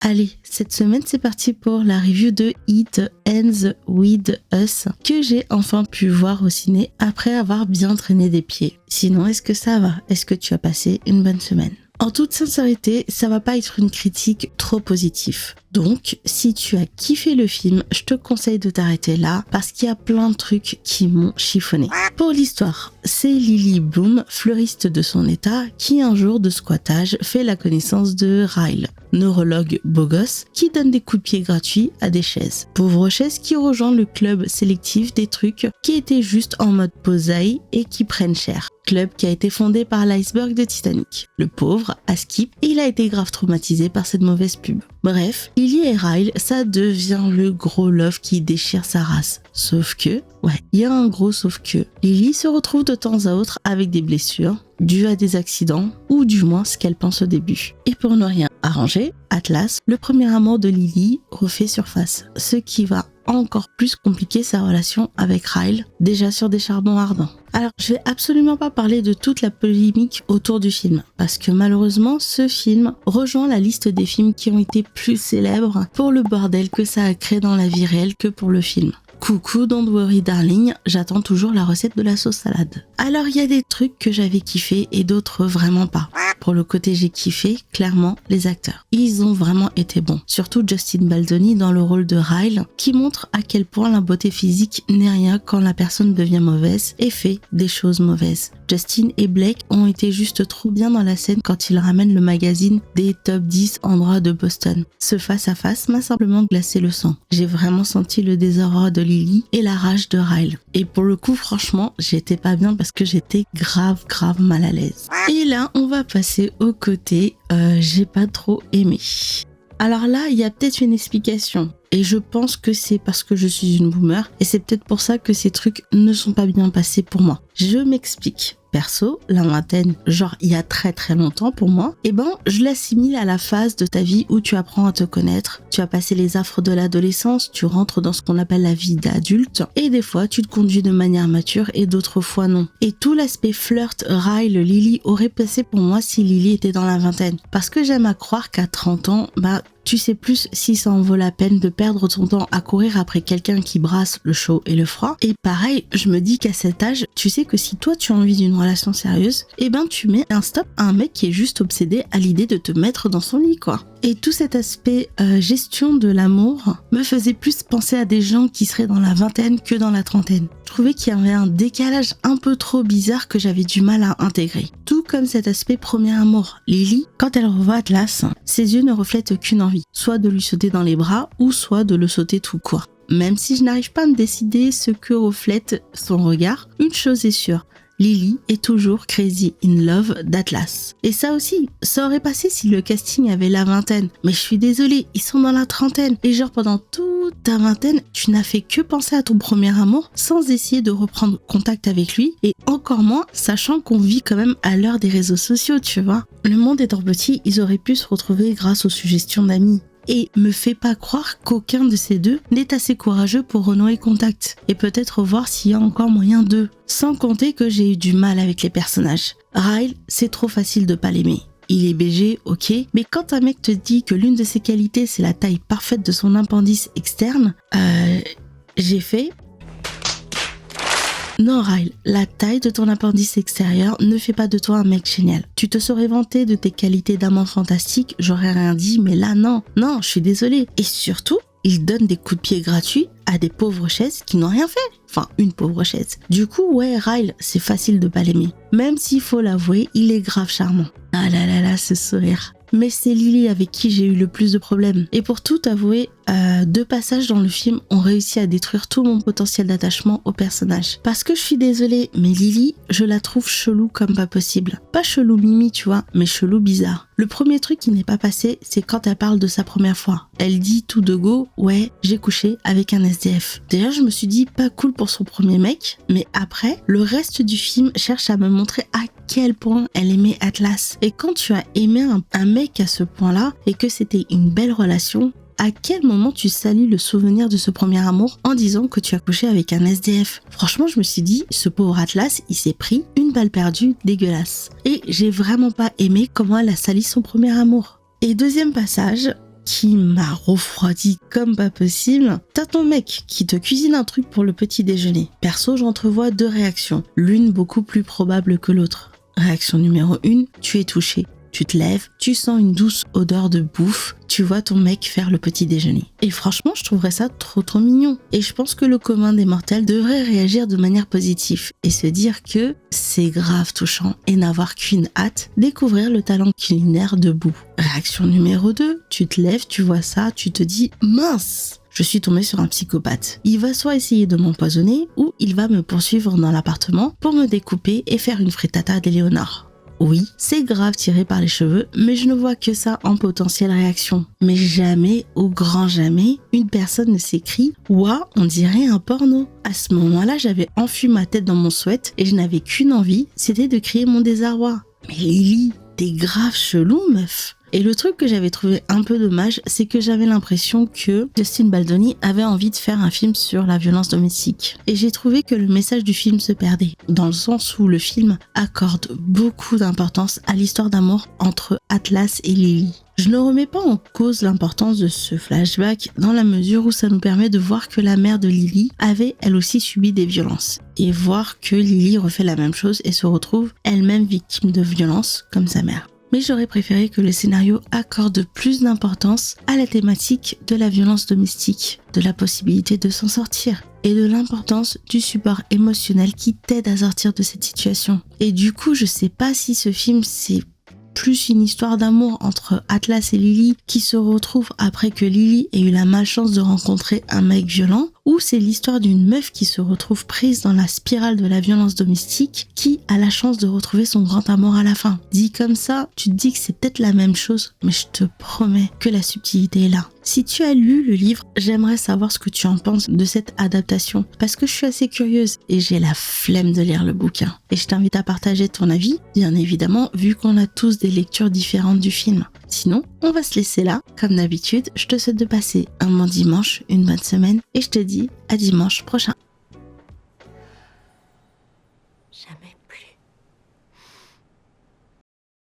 Allez, cette semaine c'est parti pour la review de It Ends With Us que j'ai enfin pu voir au ciné après avoir bien traîné des pieds. Sinon, est-ce que ça va? Est-ce que tu as passé une bonne semaine? En toute sincérité, ça va pas être une critique trop positive. Donc, si tu as kiffé le film, je te conseille de t'arrêter là parce qu'il y a plein de trucs qui m'ont chiffonné. Pour l'histoire, c'est Lily Bloom, fleuriste de son état, qui un jour de squattage fait la connaissance de Ryle, neurologue beau gosse, qui donne des coups de pied gratuits à des chaises. Pauvre chaise qui rejoint le club sélectif des trucs qui étaient juste en mode posaille et qui prennent cher. Club qui a été fondé par l'iceberg de Titanic. Le pauvre a skip et il a été grave traumatisé par cette mauvaise pub. Bref, Lily et Ryle, ça devient le gros love qui déchire sa race. Sauf que, il y a un gros sauf que. Lily se retrouve de temps à autre avec des blessures dues à des accidents, ou du moins ce qu'elle pense au début. Et pour ne rien arranger, Atlas, le premier amour de Lily, refait surface. Ce qui va encore plus compliquer sa relation avec Ryle, déjà sur des charbons ardents. Alors, je vais absolument pas parler de toute la polémique autour du film, parce que malheureusement, ce film rejoint la liste des films qui ont été plus célèbres pour le bordel que ça a créé dans la vie réelle que pour le film. Coucou, don't worry darling, j'attends toujours la recette de la sauce salade. Alors il y a des trucs que j'avais kiffé et d'autres vraiment pas. Pour le côté j'ai kiffé, clairement, les acteurs. Ils ont vraiment été bons. Surtout Justin Baldoni dans le rôle de Ryle, qui montre à quel point la beauté physique n'est rien quand la personne devient mauvaise et fait des choses mauvaises. Justin et Blake ont été juste trop bien dans la scène quand ils ramènent le magazine des top 10 endroits de Boston. Ce face-à-face m'a simplement glacé le sang. J'ai vraiment senti le désarroi de Lily et la rage de Ryle. Et pour le coup, franchement, j'étais pas bien parce que j'étais grave mal à l'aise. Et là, on va passer au côté j'ai pas trop aimé. Alors là, il y a peut-être une explication. Et je pense que c'est parce que je suis une boomer et c'est peut-être pour ça que ces trucs ne sont pas bien passés pour moi. Je m'explique. Perso, la vingtaine, genre il y a très longtemps pour moi, je l'assimile à la phase de ta vie où tu apprends à te connaître, tu as passé les affres de l'adolescence, tu rentres dans ce qu'on appelle la vie d'adulte, et des fois tu te conduis de manière mature et d'autres fois non. Et tout l'aspect flirt, Ryle, Lily aurait passé pour moi si Lily était dans la vingtaine. Parce que j'aime à croire qu'à 30 ans, tu sais plus si ça en vaut la peine de perdre ton temps à courir après quelqu'un qui brasse le chaud et le froid. Et pareil, je me dis qu'à cet âge, tu sais que si toi tu as envie d'une relation sérieuse, tu mets un stop à un mec qui est juste obsédé à l'idée de te mettre dans son lit, quoi. Et tout cet aspect gestion de l'amour me faisait plus penser à des gens qui seraient dans la vingtaine que dans la trentaine. Je trouvais qu'il y avait un décalage un peu trop bizarre que j'avais du mal à intégrer. Tout comme cet aspect premier amour. Lily, quand elle revoit Atlas, ses yeux ne reflètent qu'une envie, soit de lui sauter dans les bras ou soit de le sauter tout court. Même si je n'arrive pas à me décider ce que reflète son regard, une chose est sûre. Lily est toujours crazy in love d'Atlas. Et ça aussi, ça aurait passé si le casting avait la vingtaine. Mais je suis désolée, ils sont dans la trentaine. Et genre pendant toute ta vingtaine, tu n'as fait que penser à ton premier amour sans essayer de reprendre contact avec lui. Et encore moins, sachant qu'on vit quand même à l'heure des réseaux sociaux, tu vois. Le monde étant petit, ils auraient pu se retrouver grâce aux suggestions d'amis. Et me fais pas croire qu'aucun de ces deux n'est assez courageux pour renouer contact et peut-être voir s'il y a encore moyen d'eux. Sans compter que j'ai eu du mal avec les personnages. Ryle, c'est trop facile de pas l'aimer. Il est BG, ok, mais quand un mec te dit que l'une de ses qualités c'est la taille parfaite de son appendice externe, j'ai fait... Non Ryle, la taille de ton appendice extérieur ne fait pas de toi un mec génial. Tu te serais vanté de tes qualités d'amant fantastique, j'aurais rien dit, mais là non, je suis désolée. Et surtout, il donne des coups de pied gratuits à des pauvres chaises qui n'ont rien fait. Enfin, une pauvre chaise. Du coup, Ryle, c'est facile de pas l'aimer. Même s'il faut l'avouer, il est grave charmant. Ah là, ce sourire. Mais c'est Lily avec qui j'ai eu le plus de problèmes. Et pour tout avouer, 2 passages dans le film ont réussi à détruire tout mon potentiel d'attachement au personnage. Parce que je suis désolée, mais Lily, je la trouve chelou comme pas possible. Pas chelou mimi, tu vois, mais chelou bizarre. Le premier truc qui n'est pas passé, c'est quand elle parle de sa première fois. Elle dit tout de go, j'ai couché avec un SDF. D'ailleurs, je me suis dit pas cool pour son premier mec, mais après, le reste du film cherche à me montrer à quel point elle aimait Atlas. Et quand tu as aimé un mec à ce point-là et que c'était une belle relation, à quel moment tu salis le souvenir de ce premier amour en disant que tu as couché avec un SDF? Franchement, je me suis dit, ce pauvre Atlas, il s'est pris une balle perdue dégueulasse. Et j'ai vraiment pas aimé comment elle a sali son premier amour. Et deuxième passage, qui m'a refroidi comme pas possible. T'as ton mec qui te cuisine un truc pour le petit déjeuner. Perso, j'entrevois 2 réactions, l'une beaucoup plus probable que l'autre. Réaction numéro 1, tu es touché. Tu te lèves, tu sens une douce odeur de bouffe, tu vois ton mec faire le petit déjeuner. Et franchement, je trouverais ça trop mignon. Et je pense que le commun des mortels devrait réagir de manière positive et se dire que c'est grave touchant et n'avoir qu'une hâte, découvrir le talent culinaire de Boo. Réaction numéro 2, tu te lèves, tu vois ça, tu te dis « mince !» Je suis tombée sur un psychopathe. Il va soit essayer de m'empoisonner ou il va me poursuivre dans l'appartement pour me découper et faire une frittata d'Éléonore. Oui, c'est grave tiré par les cheveux, mais je ne vois que ça en potentielle réaction. Mais jamais, au grand jamais, une personne ne s'écrie « Ouah, on dirait un porno ». À ce moment-là, j'avais enfui ma tête dans mon sweat et je n'avais qu'une envie, c'était de crier mon désarroi. Mais Lily, t'es grave chelou, meuf. Et le truc que j'avais trouvé un peu dommage, c'est que j'avais l'impression que Justin Baldoni avait envie de faire un film sur la violence domestique. Et j'ai trouvé que le message du film se perdait, dans le sens où le film accorde beaucoup d'importance à l'histoire d'amour entre Atlas et Lily. Je ne remets pas en cause l'importance de ce flashback dans la mesure où ça nous permet de voir que la mère de Lily avait elle aussi subi des violences. Et voir que Lily refait la même chose et se retrouve elle-même victime de violences comme sa mère. Mais j'aurais préféré que le scénario accorde plus d'importance à la thématique de la violence domestique, de la possibilité de s'en sortir et de l'importance du support émotionnel qui t'aide à sortir de cette situation. Et du coup, je sais pas si ce film c'est plus une histoire d'amour entre Atlas et Lily qui se retrouvent après que Lily ait eu la malchance de rencontrer un mec violent, ou c'est l'histoire d'une meuf qui se retrouve prise dans la spirale de la violence domestique qui a la chance de retrouver son grand amour à la fin. Dit comme ça, tu te dis que c'est peut-être la même chose, mais je te promets que la subtilité est là. Si tu as lu le livre, j'aimerais savoir ce que tu en penses de cette adaptation, parce que je suis assez curieuse et j'ai la flemme de lire le bouquin. Et je t'invite à partager ton avis, bien évidemment, vu qu'on a tous des lectures différentes du film. Sinon, on va se laisser là. Comme d'habitude, je te souhaite de passer un bon dimanche, une bonne semaine, et je te dis à dimanche prochain.